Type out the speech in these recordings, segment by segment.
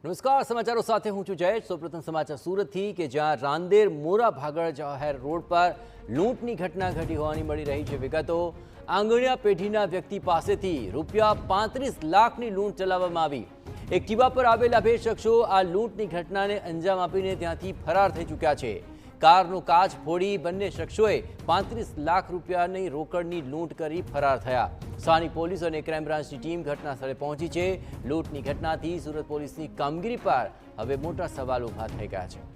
નમસ્કાર, સમાચારો સાથે હું છું જયેશ। સૌપ્રથમ સમાચાર સુરતથી કે જ્યાં રાંદેર મોરા ભાગળ જાહેર રોડ પર લૂંટની ઘટના ઘટી હોવાની મળી રહી છે વિગતો। આંગણિયા પેઢીના વ્યક્તિ પાસેથી રૂપિયા 35 લાખની લૂંટ ચલાવવામાં આવી। એક્ટિવા પર આવેલા બે શખ્સો આ લૂંટની ઘટનાને અંજામ આપીને ત્યાંથી ફરાર થઈ ચૂક્યા છે। કારનો કાચ ફોડી બંને શખ્સોએ 35 લાખ રૂપિયાની રોકડની લૂંટ કરી ફરાર થયા। સ્થાનિક પોલીસ અને ક્રાઇમ બ્રાન્ચની ટીમ ઘટના સ્થળે પહોંચી છે। લૂંટની ઘટનાથી સુરત પોલીસની કામગીરી પર હવે મોટા સવાલ ઊભા થઈ ગયા છે।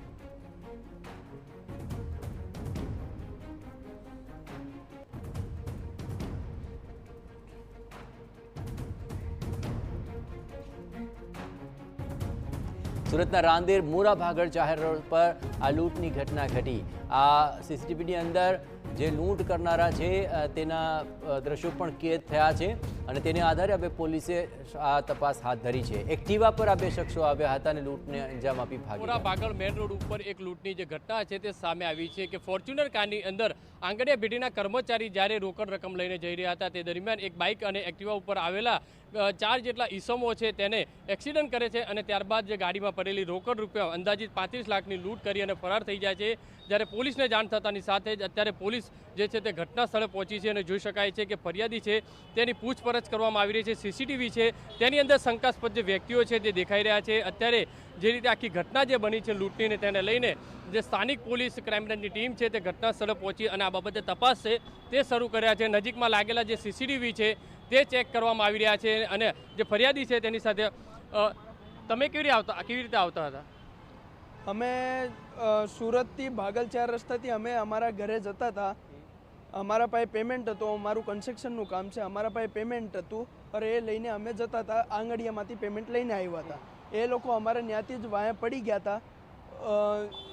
સુરતના રાંદેર મોરા ભાગળ જાહેર રોડ પર આ લૂંટની ઘટના ઘટી। આ સીસીટીવીની અંદર જે લૂંટ કરનારા છે તેના દ્રશ્યો પણ કેદ થયા છે અને તેને આધારે હવે પોલીસે આ તપાસ હાથ ધરી છે। એક્ટિવા પર આ બે શખ્સો આવ્યા હતા અને લૂંટને અંજામ આપી ભાગી ગયા। મોરા ભાગળ મેઇન રોડ ઉપર એક લૂંટની જે ઘટના છે તે સામે આવી છે કે ફોર્ચ્યુનર કારની અંદર આંગણિયા પેઢીના કર્મચારી જ્યારે રોકડ રકમ લઈને જઈ રહ્યા હતા તે દરમિયાન એક બાઇક અને એક્ટિવા ઉપર આવેલા 4 જેટલા ઈસમો છે તેને એક્સિડન્ટ કરે છે અને ત્યારબાદ જે ગાડીમાં પડેલી રોકડ રૂપિયા અંદાજિત 35 લાખની લૂંટ કરી અને ફરાર થઈ જાય છે। જ્યારે પોલીસને જાણ થતાની સાથે જ અત્યારે પોલીસ જે છે તે ઘટના સ્થળે પહોંચી છે અને જોઈ શકાય છે કે ફરિયાદી છે તેની પૂછપરછ કરવામાં આવી રહી છે। સીસીટીવી છે તેની અંદર શંકાસ્પદ જે વ્યક્તિઓ છે તે દેખાઈ રહ્યા છે। અત્યારે જે રીતે આખી ઘટના જે બની છે લૂંટની તેને લઈને જે સ્થાનિક પોલીસ ક્રાઇમ બ્રાન્ચની ટીમ છે તે ઘટના સ્થળે પહોંચી અને આ બાબતે તપાસ છે તે શરૂ કર્યા છે। નજીકમાં લાગેલા જે સીસીટીવી છે તે ચેક કરવામાં આવી રહ્યા છે અને જે ફરિયાદી છે તેની સાથે તમે કેવી રીતે આવતા હતા? અમે સુરતથી ભાગલ 4 રસ્તાથી અમે અમારા ઘરે જતા હતા। અમારા પાસે પેમેન્ટ હતો, અમારું કન્સ્ટ્રક્શનનું કામ છે, અમારા પાસે પેમેન્ટ હતું અને એ લઈને અમે જતા હતા। આંગડિયામાંથી પેમેન્ટ લઈને આવ્યા હતા। એ લોકો અમારે ત્યાંથી જ વાયા પડી ગયા હતા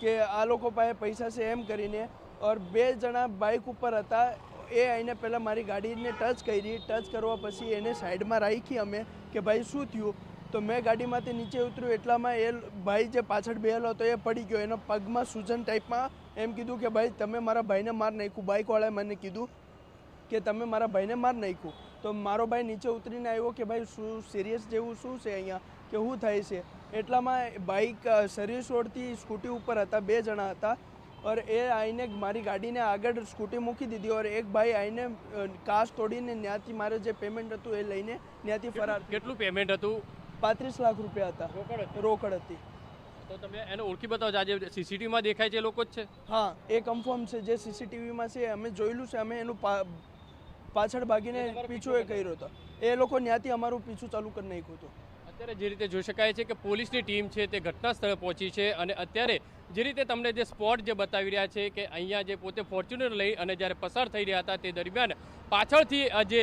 કે આ લોકો પાસે પૈસા છે એમ કરીને। ઓર 2 જણા બાઇક ઉપર હતા। એ આવીને પહેલાં મારી ગાડીને ટચ કરી, ટચ કરવા પછી એને સાઈડમાં રાખી અમે કે ભાઈ શું થયું? તો મેં ગાડીમાંથી નીચે ઉતર્યું એટલામાં એ ભાઈ જે પાછળ બેહેલો હતો એ પડી ગયો। એનો પગમાં સૂજન ટાઈપમાં એમ કીધું કે ભાઈ તમે મારા ભાઈને માર નાખ્યું। બાઇકવાળાએ મને કીધું કે તમે મારા ભાઈને માર નાખ્યું। તો મારો ભાઈ નીચે ઉતરીને આવ્યો કે ભાઈ શું સિરિયસ જેવું શું છે અહીંયા, કે શું થાય છે? એટલામાં બાઇક સર્વિસ રોડથી સ્કૂટી ઉપર હતા, 2 જણા હતા ઓર એ આવીને મારી ગાડીને આગળ સ્કૂટી મૂકી દીધી ઓર એક ભાઈ આવીને કાચ તોડીને ત્યાંથી મારે જે પેમેન્ટ હતું એ લઈને ત્યાંથી ફરાર। કેટલું પેમેન્ટ હતું? 35 લાખ રૂપિયા હતા, રોકડ હતી। તો તમે એને ઓળખી બતાવો, આજે સીસીટીવીમાં દેખાય છે એ લોકો જ છે? હા, એ કન્ફર્મ છે, જે સીસીટીવીમાં છે અમે જોયેલું છે। અમે એનું પાછળ ભાગીને પીછું એ કર્યો હતો। એ લોકો ત્યાંથી અમારું પીછું ચાલુ કરી નાખ્યું હતું। અત્યારે જે રીતે જોઈ શકાય છે કે પોલીસની ટીમ છે તે ઘટના સ્થળે પહોંચી છે અને અત્યારે જે રીતે તમને જે સ્પોટ જે બતાવી રહ્યા છે કે અહીંયા જે પોતે ફોર્ચ્યુનર લઈ અને જ્યારે પસાર થઈ રહ્યા હતા તે દરમિયાન પાછળથી જે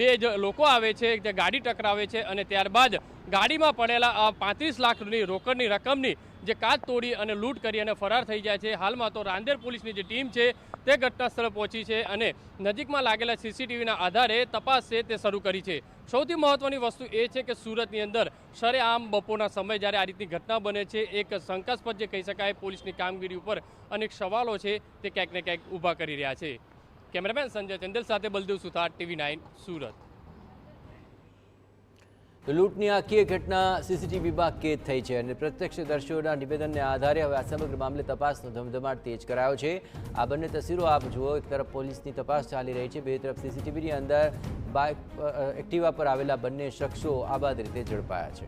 2 લોકો આવે છે જે ગાડી ટકરાવે છે અને ત્યારબાદ ગાડીમાં પડેલા 35 લાખની રોકડની રકમની જે કાચ તોડી અને લૂંટ કરી અને ફરાર થઈ જાય છે। હાલમાં તો રાંદેર પોલીસની જે ટીમ છે તે ઘટના સ્થળે પહોંચી છે અને નજીકમાં લાગેલા સીસીટીવીના આધારે તપાસ છે તે શરૂ કરી છે। સૌથી મહત્વની વસ્તુ એ છે કે સુરતની અંદર સરેઆમ બપોરના સમય જ્યારે આ રીતની ઘટના બને છે એક શંકાસ્પદ જે કહી શકાય પોલીસની કામગીરી ઉપર અનેક સવાલો છે તે ક્યાંક ને ક્યાંક ઊભા કરી રહ્યા છે। કેમેરામેન સંજય ચંદેલ સાથે બલદેવ સુથાર, TV9 સુરત। લૂંટની આખી ઘટના સીસીટીવીમાં કેદ થઈ છે અને પ્રત્યક્ષદર્શીઓના નિવેદનને આધારે હવે આ સમગ્ર મામલે તપાસનો ધમધમાટ તેજ કરાયો છે। આ બંને તસવીરો આપ જુઓ, એક તરફ પોલીસની તપાસ ચાલી રહી છે, બે તરફ સીસીટીવીની અંદર બાઇક એક્ટિવા પર આવેલા બંને શખ્સો આબાદ રીતે ઝડપાયા છે।